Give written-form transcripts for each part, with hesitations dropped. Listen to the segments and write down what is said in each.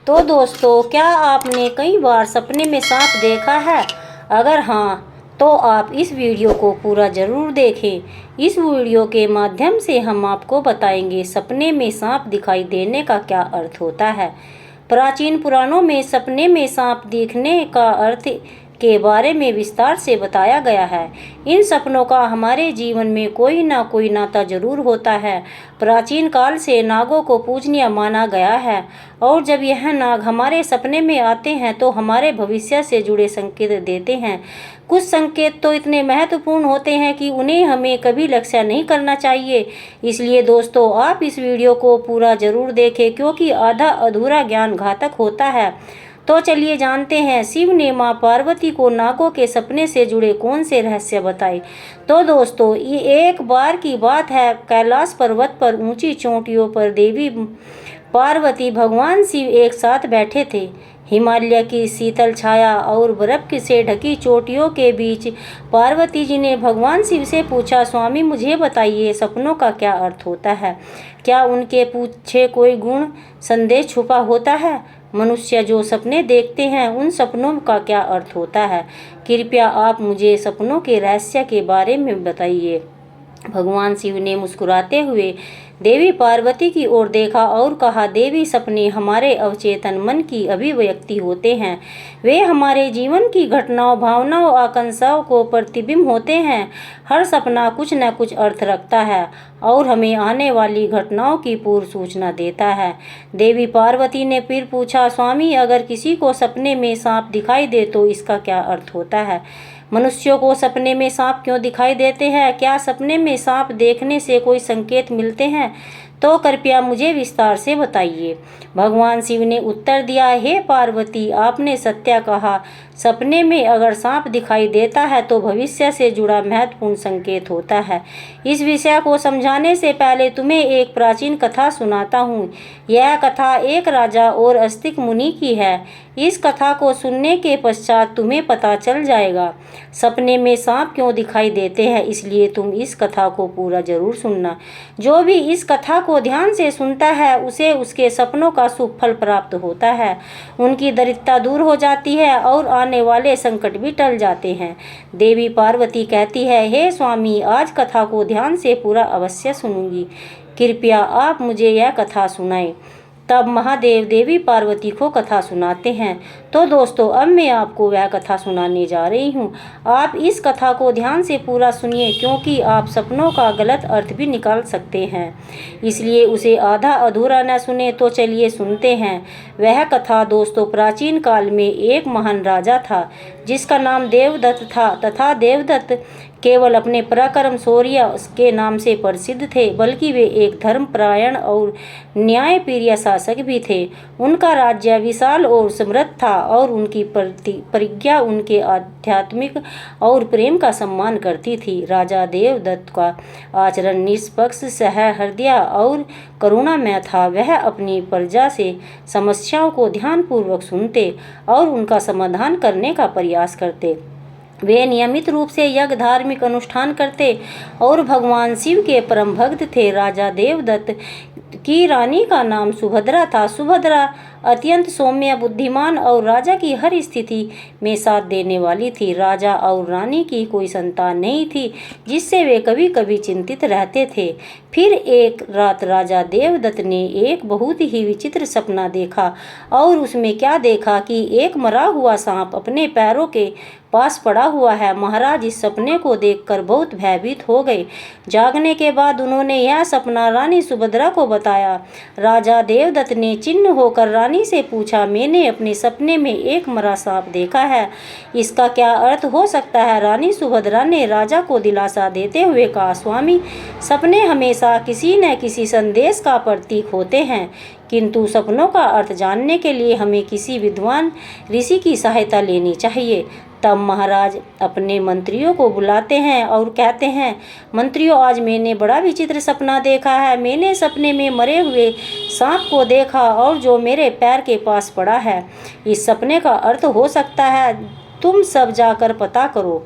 तो दोस्तों, क्या आपने कई बार सपने में सांप देखा है? अगर हाँ, तो आप इस वीडियो को पूरा ज़रूर देखें। इस वीडियो के माध्यम से हम आपको बताएंगे सपने में सांप दिखाई देने का क्या अर्थ होता है। प्राचीन पुराणों में सपने में सांप दिखने का अर्थ के बारे में विस्तार से बताया गया है। इन सपनों का हमारे जीवन में कोई ना कोई नाता जरूर होता है। प्राचीन काल से नागों को पूजनीय माना गया है और जब यह नाग हमारे सपने में आते हैं तो हमारे भविष्य से जुड़े संकेत देते हैं। कुछ संकेत तो इतने महत्वपूर्ण होते हैं कि उन्हें हमें कभी लक्ष्य नहीं करना चाहिए। इसलिए दोस्तों, आप इस वीडियो को पूरा जरूर देखें, क्योंकि आधा अधूरा ज्ञान घातक होता है। तो चलिए जानते हैं, शिव ने माँ पार्वती को नागों के सपने से जुड़े कौन से रहस्य बताए। तो दोस्तों, ये एक बार की बात है, कैलाश पर्वत पर ऊंची चोटियों पर देवी पार्वती भगवान शिव एक साथ बैठे थे। हिमालय की शीतल छाया और बर्फ से ढकी चोटियों के बीच पार्वती जी ने भगवान शिव से पूछा, स्वामी मुझे बताइए, सपनों का क्या अर्थ होता है? क्या उनके पीछे कोई गुण संदेश छुपा होता है? मनुष्य जो सपने देखते हैं, उन सपनों का क्या अर्थ होता है? कृपया आप मुझे सपनों के रहस्य के बारे में बताइए। भगवान शिव ने मुस्कुराते हुए देवी पार्वती की ओर देखा और कहा, देवी, सपने हमारे अवचेतन मन की अभिव्यक्ति होते हैं। वे हमारे जीवन की घटनाओं, भावनाओं, आकांक्षाओं को प्रतिबिंब होते हैं। हर सपना कुछ न कुछ अर्थ रखता है और हमें आने वाली घटनाओं की पूर्व सूचना देता है। देवी पार्वती ने फिर पूछा, स्वामी, अगर किसी को सपने में सांप दिखाई दे तो इसका क्या अर्थ होता है? मनुष्यों को सपने में सांप क्यों दिखाई देते हैं? क्या सपने में सांप देखने से कोई संकेत मिलते हैं? तो कृपया मुझे विस्तार से बताइए। भगवान शिव ने उत्तर दिया, हे पार्वती, आपने सत्य कहा। सपने में अगर सांप दिखाई देता है तो भविष्य से जुड़ा महत्वपूर्ण संकेत होता है। इस विषय को समझाने से पहले तुम्हें एक प्राचीन कथा सुनाता हूँ। यह कथा एक राजा और अस्तिक मुनि की है। इस कथा को सुनने के पश्चात तुम्हें पता चल जाएगा सपने में सांप क्यों दिखाई देते हैं। इसलिए तुम इस कथा को पूरा जरूर सुनना। जो भी इस कथा को ध्यान से सुनता है उसे उसके सपनों का शुभ फल प्राप्त होता है। उनकी दरिद्रता दूर हो जाती है और आने वाले संकट भी टल जाते हैं। देवी पार्वती कहती है, हे स्वामी, आज कथा को ध्यान से पूरा अवश्य सुनूंगी। कृपया आप मुझे यह कथा सुनाएं। तब महादेव देवी पार्वती को कथा सुनाते हैं। तो दोस्तों, अब मैं आपको वह कथा सुनाने जा रही हूँ। आप इस कथा को ध्यान से पूरा सुनिए, क्योंकि आप सपनों का गलत अर्थ भी निकाल सकते हैं। इसलिए उसे आधा अधूरा न सुने। तो चलिए सुनते हैं। वह कथा दोस्तों, प्राचीन काल में एक महान राजा था जिसका नाम देवदत्त था, तथा देवदत्त केवल अपने पराक्रम शौर्य के नाम से प्रसिद्ध थे, बल्कि वे एक धर्मपरायण और न्यायप्रिय शासक भी थे। उनका राज्य विशाल और समृद्ध था और उनकी प्रज्ञा उनके आध्यात्मिक और प्रेम का सम्मान करती थी। राजा देवदत्त का आचरण निष्पक्ष, सहृदय और करुणामय था। वह अपनी प्रजा से समस्याओं को ध्यानपूर्वक सुनते और उनका समाधान करने का प्रयास करते। वे नियमित रूप से यज्ञ, धार्मिक अनुष्ठान करते और भगवान शिव के परम भक्त थे। राजा देवदत्त की रानी का नाम सुभद्रा था। सुभद्रा अत्यंत सौम्य, बुद्धिमान और राजा की हर स्थिति में साथ देने वाली थी। राजा और रानी की कोई संतान नहीं थी, जिससे वे कभी कभी चिंतित रहते थे। फिर एक रात राजा देवदत्त ने एक बहुत ही विचित्र सपना देखा और उसमें क्या देखा कि एक मरा हुआ सांप अपने पैरों के पास पड़ा हुआ है। महाराज इस सपने को देखकर बहुत भयभीत हो गए। जागने के बाद उन्होंने यह सपना रानी सुभद्रा को बताया। राजा देवदत्त ने चिन्ह होकर रानी से पूछा, मैंने अपने सपने में एक मरा सांप देखा है, इसका क्या अर्थ हो सकता है? रानी सुभद्रा ने राजा को दिलासा देते हुए कहा, स्वामी, सपने हमेशा किसी न किसी संदेश का प्रतीक होते हैं, किंतु सपनों का अर्थ जानने के लिए हमें किसी विद्वान ऋषि की सहायता लेनी चाहिए। तब महाराज अपने मंत्रियों को बुलाते हैं और कहते हैं, मंत्रियों, आज मैंने बड़ा विचित्र सपना देखा है। मैंने सपने में मरे हुए सांप को देखा और जो मेरे पैर के पास पड़ा है। इस सपने का अर्थ हो सकता है, तुम सब जाकर पता करो।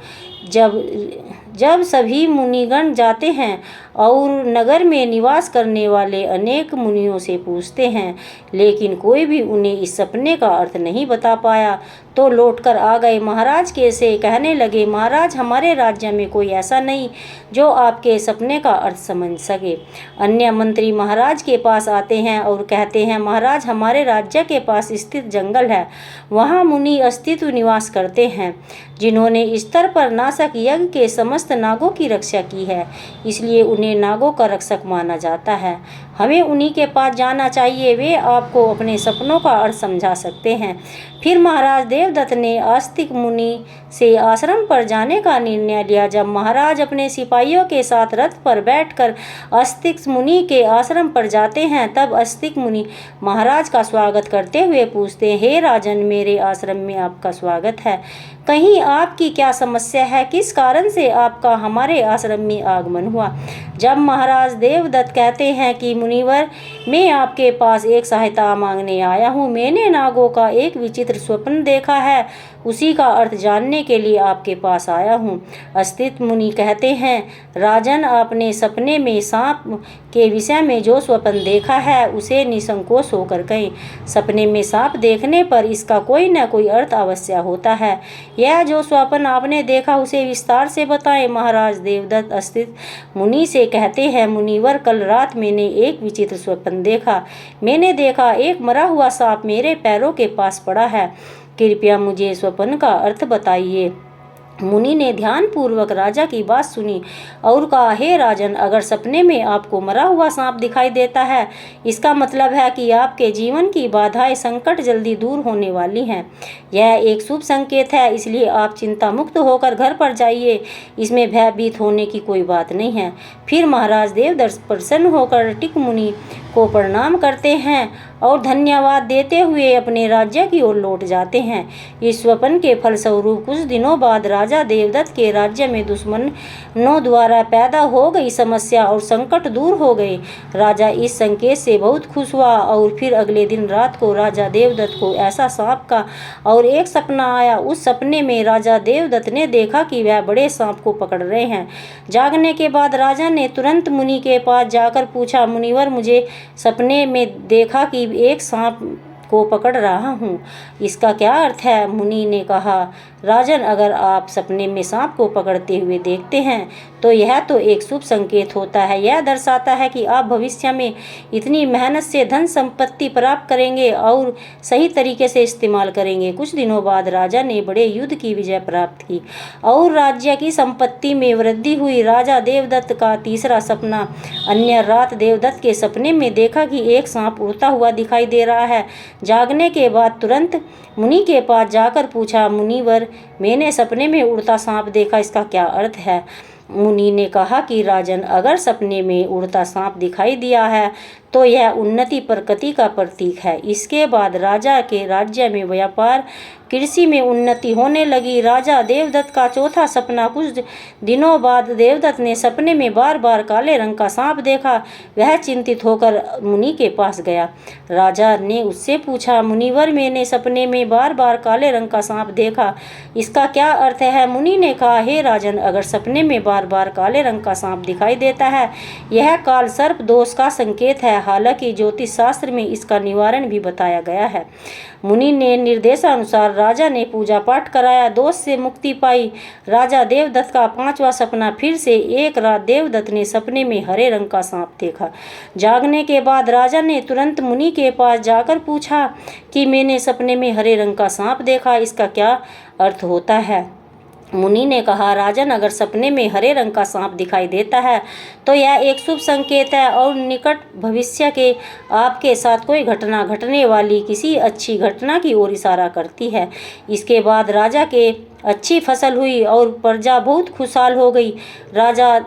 जब सभी मुनिगण जाते हैं और नगर में निवास करने वाले अनेक मुनियों से पूछते हैं, लेकिन कोई भी उन्हें इस सपने का अर्थ नहीं बता पाया, तो लौटकर आ गए महाराज के से कहने लगे, महाराज, हमारे राज्य में कोई ऐसा नहीं जो आपके सपने का अर्थ समझ सके। अन्य मंत्री महाराज के पास आते हैं और कहते हैं, महाराज, हमारे राज्य के पास स्थित जंगल है, वहाँ मुनि अस्तित्व निवास करते हैं जिन्होंने स्तर पर नासक यज्ञ के समस्त नागों की रक्षा की है, इसलिए उन्हें नागों का रक्षक माना जाता है। हमें उन्हीं के पास जाना चाहिए, वे आपको अपने सपनों का अर्थ समझा सकते हैं। फिर महाराज देवदत्त ने आस्तिक मुनि से आश्रम पर जाने का निर्णय लिया। जब महाराज अपने सिपाहियों के साथ रथ पर बैठकर आस्तिक मुनि के आश्रम पर जाते हैं, तब आस्तिक मुनि महाराज का स्वागत करते हुए पूछते हैं, हे राजन, मेरे आश्रम में आपका स्वागत है। कहीं आपकी क्या समस्या है? किस कारण से आपका हमारे आश्रम में आगमन हुआ? जब महाराज देवदत्त कहते हैं कि मुनिवर, मैं आपके पास एक सहायता मांगने आया हूँ। मैंने नागों का एक विचित्र स्वप्न देखा है, उसी का अर्थ जानने के लिए आपके पास आया हूँ। अस्तित मुनि कहते हैं, राजन, आपने सपने में सांप के विषय में जो स्वप्न देखा है उसे निसंकोच होकर कहें। सपने में सांप देखने पर इसका कोई न कोई अर्थ अवश्य होता है। यह जो स्वप्न आपने देखा उसे विस्तार से बताएं। महाराज देवदत्त अस्तित मुनि से कहते हैं, मुनिवर, कल रात मैंने एक विचित्र स्वप्न देखा। मैंने देखा एक मरा हुआ सांप मेरे पैरों के पास पड़ा है। कृपया मुझे स्वप्न का अर्थ बताइए। मुनि ने ध्यानपूर्वक राजा की बात सुनी और कहा, हे राजन, अगर सपने में आपको मरा हुआ सांप दिखाई देता है, इसका मतलब है कि आपके जीवन की बाधाएं, संकट जल्दी दूर होने वाली हैं। यह एक शुभ संकेत है, इसलिए आप चिंता मुक्त होकर घर पर जाइए। इसमें भयभीत होने की कोई बात नहीं है। फिर महाराज देवदत्त प्रसन्न होकर टिक मुनि को प्रणाम करते हैं और धन्यवाद देते हुए अपने राज्य की ओर लौट जाते हैं। इस स्वप्न के फलस्वरूप कुछ दिनों बाद राजा देवदत्त के राज्य में दुश्मनों द्वारा पैदा हो गई समस्या और संकट दूर हो गए। राजा इस संकेत से बहुत खुश हुआ और फिर अगले दिन रात को राजा देवदत्त को ऐसा सांप का और एक सपना आया। उस सपने में राजा देवदत्त ने देखा कि वह बड़े सांप को पकड़ रहे हैं। जागने के बाद राजा ने तुरंत मुनि के पास जाकर पूछा, मुनिवर, मुझे सपने में देखा कि एक सांप को पकड़ रहा हूँ, इसका क्या अर्थ है? मुनि ने कहा, राजन, अगर आप सपने में सांप को पकड़ते हुए देखते हैं तो यह तो एक शुभ संकेत होता है। यह दर्शाता है कि आप भविष्य में इतनी मेहनत से धन संपत्ति प्राप्त करेंगे और सही तरीके से इस्तेमाल करेंगे। कुछ दिनों बाद राजा ने बड़े युद्ध की विजय प्राप्त की और राज्य की संपत्ति में वृद्धि हुई। राजा देवदत्त का तीसरा सपना। अन्य रात देवदत्त के सपने में देखा कि एक सांप उड़ता हुआ दिखाई दे रहा है। जागने के बाद तुरंत मुनि के पास जाकर पूछा, मुनिवर, मैंने सपने में उड़ता सांप देखा, इसका क्या अर्थ है? मुनि ने कहा कि राजन, अगर सपने में उड़ता सांप दिखाई दिया है तो यह उन्नति प्रकृति का प्रतीक है। इसके बाद राजा के राज्य में व्यापार, कृषि में उन्नति होने लगी। राजा देवदत्त का चौथा सपना। कुछ दिनों बाद देवदत्त ने सपने में बार बार काले रंग का सांप देखा। वह चिंतित होकर मुनि के पास गया। राजा ने उससे पूछा, मुनिवर, मैंने सपने में बार बार काले रंग का सांप देखा, इसका क्या अर्थ है? मुनि ने कहा, हे राजन, अगर सपने में बार बार काले रंग का सांप दिखाई देता है, यह काल सर्प दोष का संकेत है। हालांकि ज्योतिष शास्त्र में इसका निवारण भी बताया गया है। मुनि ने निर्देशानुसार राजा ने पूजा पाठ कराया, दोष से मुक्ति पाई। राजा देवदत्त का पांचवा सपना। फिर से एक रात देवदत्त ने सपने में हरे रंग का सांप देखा। जागने के बाद राजा ने तुरंत मुनि के पास जाकर पूछा कि मैंने सपने में हरे रंग का सांप देखा, इसका क्या अर्थ होता है? मुनि ने कहा, राजन, अगर सपने में हरे रंग का सांप दिखाई देता है तो यह एक शुभ संकेत है और निकट भविष्य के आपके साथ कोई घटना घटने वाली किसी अच्छी घटना की ओर इशारा करती है। इसके बाद राजा के अच्छी फसल हुई और प्रजा बहुत खुशहाल हो गई। राजा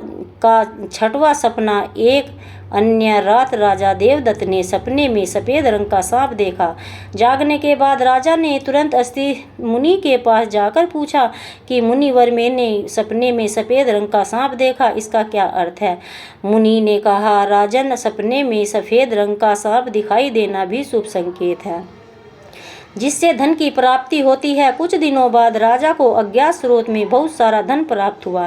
का छठवां सपना। एक अन्य रात राजा देवदत्त ने सपने में सफ़ेद रंग का सांप देखा। जागने के बाद राजा ने तुरंत अस्तित मुनि के पास जाकर पूछा कि मुनिवर, मैंने सपने में सफ़ेद रंग का सांप देखा, इसका क्या अर्थ है? मुनि ने कहा, राजन, सपने में सफ़ेद रंग का सांप दिखाई देना भी शुभ संकेत है। जिससे धन की प्राप्ति होती है। कुछ दिनों बाद राजा को अज्ञात स्रोत में बहुत सारा धन प्राप्त हुआ।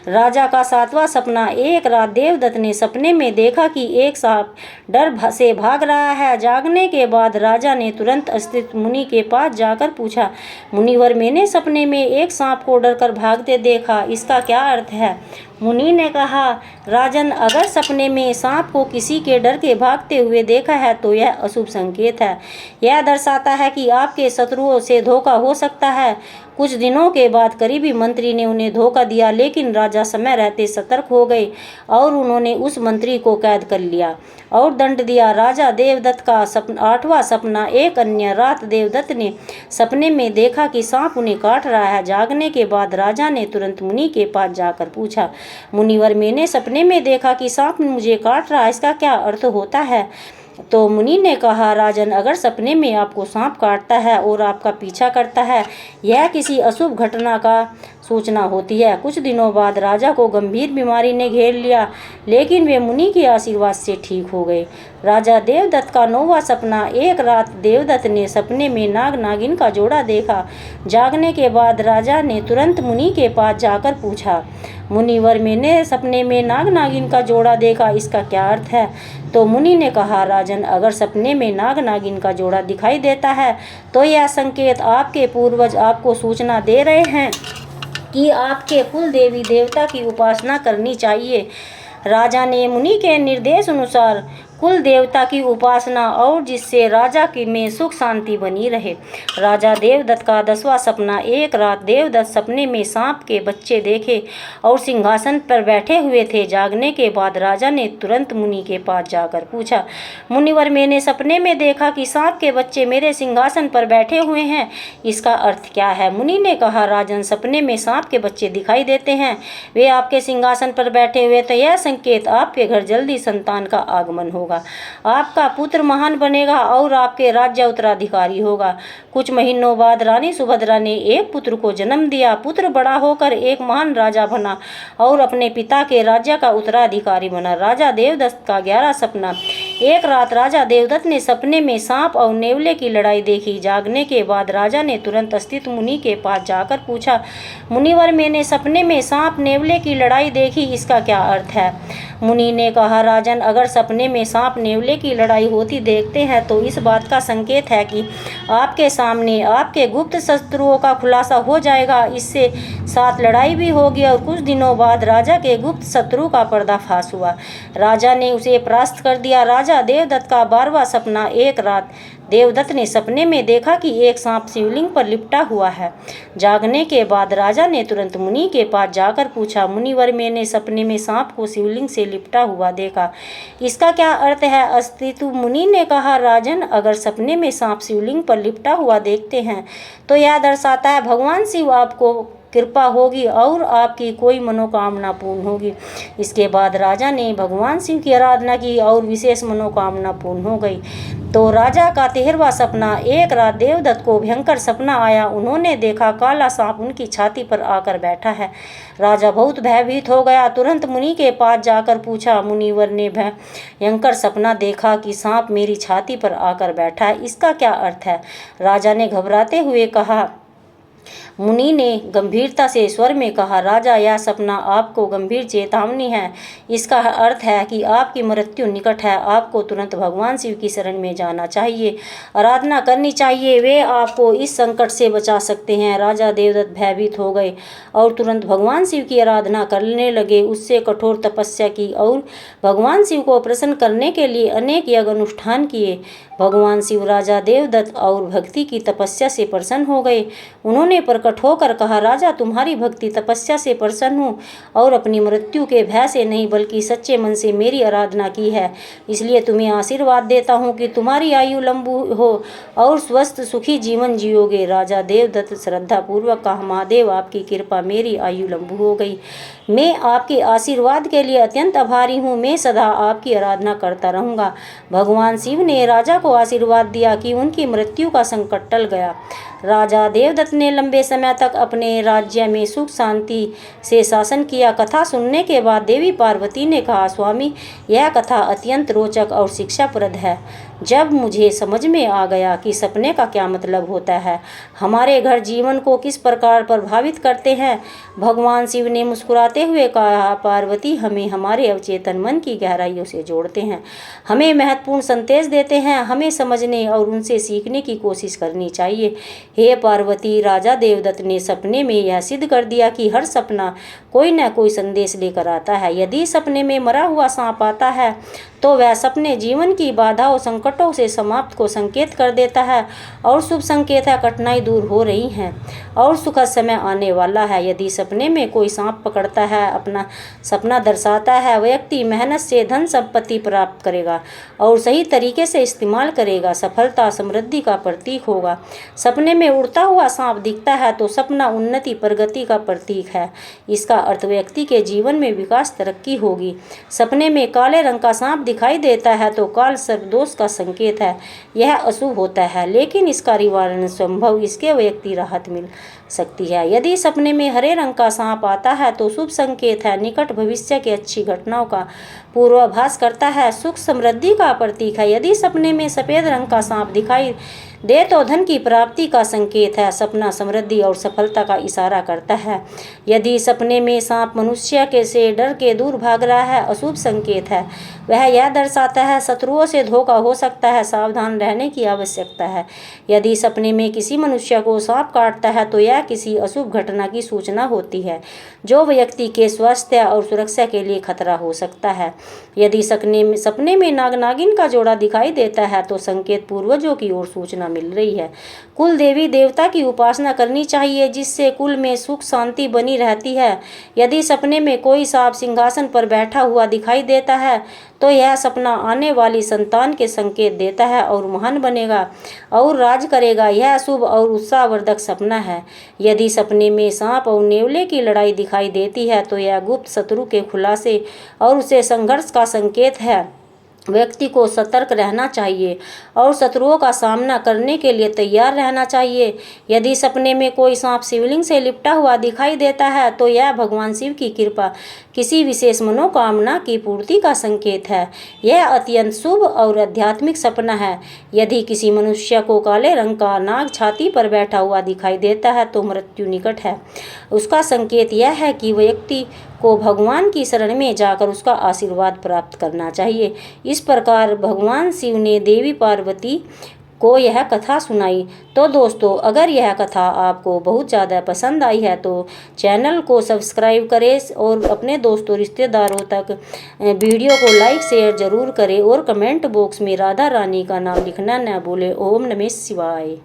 राजा का 7वां सपना। एक रात देवदत्त ने सपने में देखा कि एक सांप डर से भाग रहा है। जागने के बाद राजा ने तुरंत स्थित मुनि के पास जाकर पूछा, मुनिवर, मैंने सपने में एक सांप को डरकर भागते देखा, इसका क्या अर्थ है? मुनि ने कहा, राजन, अगर सपने में सांप को किसी के डर के भागते हुए देखा है तो यह अशुभ संकेत है। यह दर्शाता है कि आपके शत्रुओं से धोखा हो सकता है। कुछ दिनों के बाद करीबी मंत्री ने उन्हें धोखा दिया, लेकिन राजा समय रहते सतर्क हो गए और उन्होंने उस मंत्री को कैद कर लिया और दंड दिया। राजा देवदत्त का 8वां सपना। एक अन्य रात देवदत्त ने सपने में देखा कि सांप उन्हें काट रहा है। जागने के बाद राजा ने तुरंत मुनि के पास जाकर पूछा, मुनिवर, मैंने सपने में देखा कि सांप मुझे काट रहा है, इसका क्या अर्थ होता है? तो मुनि ने कहा, राजन, अगर सपने में आपको सांप काटता है और आपका पीछा करता है, यह किसी अशुभ घटना का सूचना होती है। कुछ दिनों बाद राजा को गंभीर बीमारी ने घेर लिया, लेकिन वे मुनि के आशीर्वाद से ठीक हो गए। राजा देवदत्त का 9वां सपना। एक रात देवदत्त ने सपने में नाग नागिन का जोड़ा देखा। जागने के बाद राजा ने तुरंत मुनि के पास जाकर पूछा, मुनिवर, मैंने सपने में नाग नागिन का जोड़ा देखा, इसका क्या अर्थ है? तो मुनि ने कहा, राजन, अगर सपने में नाग नागिन का जोड़ा दिखाई देता है तो यह संकेत आपके पूर्वज आपको सूचना दे रहे हैं कि आपके कुल देवी देवता की उपासना करनी चाहिए। राजा ने मुनि के निर्देश अनुसार कुल देवता की उपासना और जिससे राजा की में सुख शांति बनी रहे। राजा देवदत्त का 10वां सपना। एक रात देवदत्त सपने में सांप के बच्चे देखे और सिंहासन पर बैठे हुए थे। जागने के बाद राजा ने तुरंत मुनि के पास जाकर पूछा, मुनिवर, मैंने सपने में देखा कि सांप के बच्चे मेरे सिंहासन पर बैठे हुए हैं, इसका अर्थ क्या है? मुनि ने कहा, राजन, सपने में सांप के बच्चे दिखाई देते हैं, वे आपके सिंहासन पर बैठे हुए, तो यह संकेत आपके घर जल्दी संतान का आगमन होगा। आपका पुत्र महान बनेगा और आपके राज्य उत्तराधिकारी होगा। कुछ महीनों बाद रानी सुभद्रा ने एक पुत्र को जन्म दिया। पुत्र बड़ा होकर एक महान राजा बना और अपने पिता के राज्य का उत्तराधिकारी बना। राजा देवदत्त का 11वां सपना। एक रात राजा देवदत्त ने सपने में सांप और नेवले की लड़ाई देखी। जागने के बाद राजा ने तुरंत स्थित मुनि के पास जाकर पूछा, मुनिवर, मैंने सपने में सांप नेवले की लड़ाई देखी, इसका क्या अर्थ है? मुनि ने कहा, राजन, अगर सपने में सांप नेवले की लड़ाई होती देखते हैं तो इस बात का संकेत है कि आपके सामने आपके गुप्त शत्रुओं का खुलासा हो जाएगा। इससे साथ लड़ाई भी होगी। और कुछ दिनों बाद राजा के गुप्त शत्रु का पर्दाफाश हुआ। राजा ने उसे परास्त कर दिया। राजा देवदत्त का 12वां सपना। एक रात देवदत्त ने सपने में देखा कि एक सांप शिवलिंग पर लिपटा हुआ है। जागने के बाद राजा ने तुरंत मुनि के पास जाकर पूछा, मुनिवर, मैंने सपने में सांप को शिवलिंग से लिपटा हुआ देखा, इसका क्या अर्थ है? अस्तित्व मुनि ने कहा, राजन, अगर सपने में सांप शिवलिंग पर लिपटा हुआ देखते हैं तो यह दर्शाता है भगवान शिव आपको कृपा होगी और आपकी कोई मनोकामना पूर्ण होगी। इसके बाद राजा ने भगवान शिव की आराधना की और विशेष मनोकामना पूर्ण हो गई। तो राजा का 13वां सपना। एक रात देवदत्त को भयंकर सपना आया। उन्होंने देखा काला सांप उनकी छाती पर आकर बैठा है। राजा बहुत भयभीत हो गया। तुरंत मुनि के पास जाकर पूछा, मुनिवर ने भयंकर सपना देखा कि सांप मेरी छाती पर आकर बैठा है, इसका क्या अर्थ है? राजा ने घबराते हुए कहा। मुनि ने गंभीरता से स्वर में कहा, राजा, यह सपना आपको गंभीर चेतावनी है। इसका अर्थ है कि आपकी मृत्यु निकट है। आपको तुरंत भगवान शिव की शरण में जाना चाहिए, आराधना करनी चाहिए, वे आपको इस संकट से बचा सकते हैं। राजा देवदत्त भयभीत हो गए और तुरंत भगवान शिव की आराधना करने लगे। उससे कठोर तपस्या की और भगवान शिव को प्रसन्न करने के लिए अनेक यज्ञ अनुष्ठान किए। भगवान शिव राजा देवदत्त और भक्ति की तपस्या से प्रसन्न हो गए। उन्होंने प्रकट होकर कहा, राजा, तुम्हारी भक्ति तपस्या से प्रसन्न हूँ और अपनी मृत्यु के भय से नहीं बल्कि सच्चे मन से मेरी आराधना की है। इसलिए तुम्हें आशीर्वाद देता हूँ कि तुम्हारी आयु लंबी हो और स्वस्थ सुखी जीवन जियोगे। राजा देवदत्त श्रद्धापूर्वक कहा, महादेव, आपकी कृपा मेरी आयु लंबी हो गई। मैं आपके आशीर्वाद के लिए अत्यंत आभारी हूँ। मैं सदा आपकी आराधना करता रहूँगा। भगवान शिव ने राजा को आशीर्वाद दिया कि उनकी मृत्यु का संकट टल गया। राजा देवदत्त ने लंबे समय तक अपने राज्य में सुख शांति से शासन किया। कथा सुनने के बाद देवी पार्वती ने कहा, स्वामी, यह कथा अत्यंत रोचक और शिक्षाप्रद है। जब मुझे समझ में आ गया कि सपने का क्या मतलब होता है, हमारे घर जीवन को किस प्रकार प्रभावित करते हैं, भगवान शिव ने मुस्कुराते हुए कहा, पार्वती हमें हमारे अवचेतन मन की गहराइयों से जोड़ते हैं, हमें महत्वपूर्ण संदेश देते हैं, हमें समझने और उनसे सीखने की कोशिश करनी चाहिए। हे पार्वती, राजा देवदत्त ने सपने में यह सिद्ध कर दिया कि हर सपना कोई न कोई संदेश लेकर आता है। यदि सपने में मरा हुआ सांप आता है तो वह सपने जीवन की बाधाओं संकटों से समाप्त को संकेत कर देता है और शुभ संकेत है, कठिनाई दूर हो रही हैं और सुखद समय आने वाला है। यदि सपने में कोई सांप पकड़ता है, अपना सपना दर्शाता है, व्यक्ति मेहनत से धन संपत्ति प्राप्त करेगा और सही तरीके से इस्तेमाल करेगा, सफलता समृद्धि का प्रतीक होगा। सपने में उड़ता हुआ सांप दिखता है तो सपना उन्नति प्रगति का प्रतीक है, इसका अर्थ व्यक्ति के जीवन में विकास तरक्की होगी। सपने में काले रंग का सांप दिखाई देता है तो काल सर्पदोष का संकेत है, यह अशुभ होता है, लेकिन इसका निवारण संभव, इसके व्यक्ति राहत मिल सकती है। यदि सपने में हरे रंग का सांप आता है तो शुभ संकेत है, निकट भविष्य की अच्छी घटनाओं का पूर्वाभास करता है, सुख समृद्धि का प्रतीक है। यदि सपने में सफेद रंग का सांप दिखाई दे तो धन की प्राप्ति का संकेत है, सपना समृद्धि और सफलता का इशारा करता है। यदि सपने में सांप मनुष्य के से डर के दूर भाग रहा है, अशुभ संकेत है, वह यह दर्शाता है शत्रुओं से धोखा हो सकता है, सावधान रहने की आवश्यकता है। यदि सपने में किसी मनुष्य को सांप काटता है तो यह किसी अशुभ घटना की सूचना होती है, जो व्यक्ति के स्वास्थ्य और सुरक्षा के लिए खतरा हो सकता है। यदि सपने में नाग नागिन का जोड़ा दिखाई देता है तो संकेत पूर्वजों की ओर सूचना मिल रही है। कुल देवी देवता की उपासना करनी चाहिए, जिससे कुल में सुख शांति बनी रहती है। यदि सपने में कोई सांप सिंहासन पर बैठा हुआ दिखाई देता है तो यह सपना आने वाली संतान के संकेत देता है और महान बनेगा और राज करेगा, यह शुभ और उत्साहवर्धक सपना है। यदि सपने में सांप और नेवले की लड़ाई दिखाई देती है तो यह गुप्त शत्रु के खुलासे और उसे संघर्ष का संकेत है, व्यक्ति को सतर्क रहना चाहिए और शत्रुओं का सामना करने के लिए तैयार रहना चाहिए। यदि सपने में कोई सांप शिवलिंग से लिपटा हुआ दिखाई देता है तो यह भगवान शिव की कृपा, किसी विशेष मनोकामना की पूर्ति का संकेत है, यह अत्यंत शुभ और आध्यात्मिक सपना है। यदि किसी मनुष्य को काले रंग का नाग छाती पर बैठा हुआ दिखाई देता है तो मृत्यु निकट है, उसका संकेत यह है कि व्यक्ति को भगवान की शरण में जाकर उसका आशीर्वाद प्राप्त करना चाहिए। इस प्रकार भगवान शिव ने देवी पार्वती को यह कथा सुनाई। तो दोस्तों, अगर यह कथा आपको बहुत ज़्यादा पसंद आई है तो चैनल को सब्सक्राइब करें और अपने दोस्तों रिश्तेदारों तक वीडियो को लाइक शेयर ज़रूर करें और कमेंट बॉक्स में राधा रानी का नाम लिखना न भूलें। ओम नमः शिवाय।